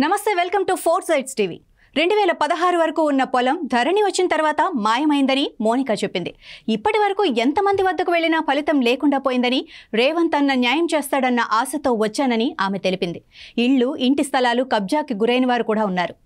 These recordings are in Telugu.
నమస్తే welcome to four sides TV 2016 వరకు ఉన్న పొలం ధరణి వచ్చిన తర్వాత మాయమైందని మోనికా చెప్పింది. ఇప్పటి వరకు ఎంతమంది వద్దకు వెళ్లినా ఫలితం లేకుండా పోయిందని, రేవంత్ అన్న న్యాయం చేస్తాడన్న ఆశతో వచ్చానని ఆమె తెలిపింది. ఇళ్లు, ఇంటి స్థలాలు కబ్జాకి గురైన వారు కూడా ఉన్నారు.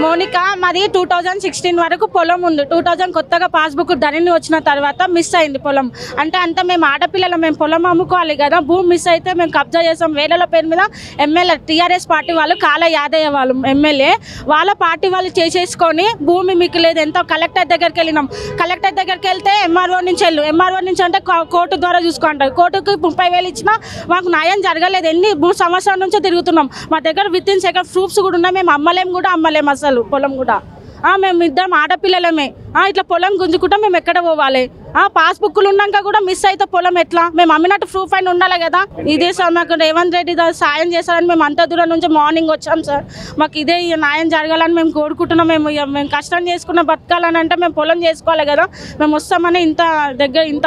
మోనికా మాది 2016 వరకు పొలం ఉంది. 2000 కొత్తగా పాస్బుక్ ధరణి వచ్చిన తర్వాత మిస్ అయింది పొలం. అంటే అంతా మేము ఆడపిల్లలు, మేము పొలం అమ్ముకోవాలి కదా. భూమి మిస్ అయితే మేము కబ్జా చేసాం. వేలల పేరు మీద ఎమ్మెల్యే టీఆర్ఎస్ పార్టీ వాళ్ళు, కాల యాదయ్య వాళ్ళు ఎమ్మెల్యే, వాళ్ళ పార్టీ వాళ్ళు చేసేసుకొని భూమి మీకు లేదు ఎంతో కలెక్టర్ దగ్గరికి వెళ్ళినాం. కలెక్టర్ దగ్గరికి వెళ్తే ఎంఆర్ఓ నుంచి ఎంఆర్ఓ నుంచి అంటే కోర్టు ద్వారా చూసుకుంటారు. కోర్టుకి 30,000 ఇచ్చినా మాకు న్యాయం జరగలేదు. 3 సంవత్సరాల నుంచే తిరుగుతున్నాం. మా దగ్గర విత్ ఇన్ సెకండ్ ప్రూఫ్స్ కూడా ఉన్నాయి. మేము అమ్మలేము అసలు పొలం కూడా. మేము ఇద్దరం ఆడపిల్లలమే. ఇట్లా పొలం గుంజుకుంటాం. మేము ఎక్కడ పోవాలి? పాస్బుక్లు ఉన్నాక కూడా మిస్ అయితే పొలం ఎట్లా? మేము అమ్మినట్టు ప్రూఫ్ అయినా ఉండాలి కదా. ఇదే సార్ మాకు రేవంత్ రెడ్డి సాయం చేస్తారని మేము అంత దూరం నుంచి మార్నింగ్ వచ్చాం సార్. మాకు ఇదే న్యాయం జరగాలని మేము కోరుకుంటున్నాం. మేము కష్టం చేసుకున్న బతకాలని అంటే మేము పొలం చేసుకోవాలి కదా. మేము వస్తామని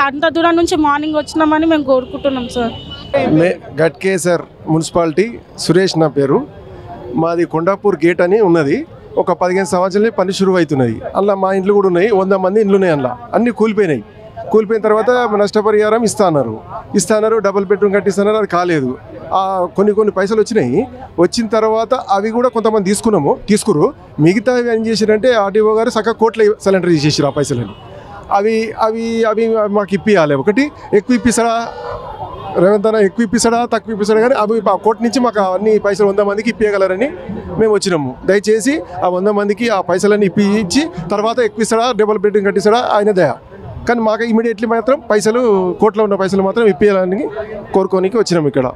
అంత దూరం నుంచి మార్నింగ్ వచ్చినామని మేము కోరుకుంటున్నాం సార్. గట్కేసర్ మున్సిపాలిటీ సురేష్ నా పేరు. మాది కొండాపూర్ గేట్ అని ఉన్నది. ఒక 15 సంవత్సరాలే పని షురు అవుతున్నది. అందులో మా ఇండ్లు కూడా ఉన్నాయి. 100 మంది ఇండ్లు ఉన్నాయి. అందులో అన్నీ కూలిపోయినాయి. కూలిపోయిన తర్వాత నష్టపరిహారం ఇస్తాన్నారు. డబుల్ బెడ్రూమ్ కట్టిస్తున్నారు. అది కాలేదు. కొన్ని పైసలు వచ్చినాయి. వచ్చిన తర్వాత అవి కూడా కొంతమంది తీసుకురు. మిగతా ఏం చేశారంటే ఆర్టీఓ గారు సగం కోట్ల సిలిండర్ చేసేసారు. ఆ పైసలని అవి మాకు ఇప్పియాలి. ఒకటి ఎక్కువ ఇప్పిస్తారా రేవంత్ అన్న, ఎక్కువ ఇప్పిస్తాడా తక్కువ ఇప్పిస్తాడా, కానీ అవి కోర్టు నుంచి మాకు అన్ని పైసలు 100 మందికి ఇప్పించగలరని మేము వచ్చినాము. దయచేసి ఆ 100 మందికి ఆ పైసలన్నీ ఇప్పించి తర్వాత ఎక్కువ ఇస్తాడా, డబుల్ బెడ్రూమ్ కట్టిస్తాడా ఆయన దయ. కానీ మాకు ఇమీడియట్లీ మాత్రం కోర్టులో ఉన్న పైసలు మాత్రం ఇప్పించాలని కోరుకోనికి వచ్చినాము ఇక్కడ.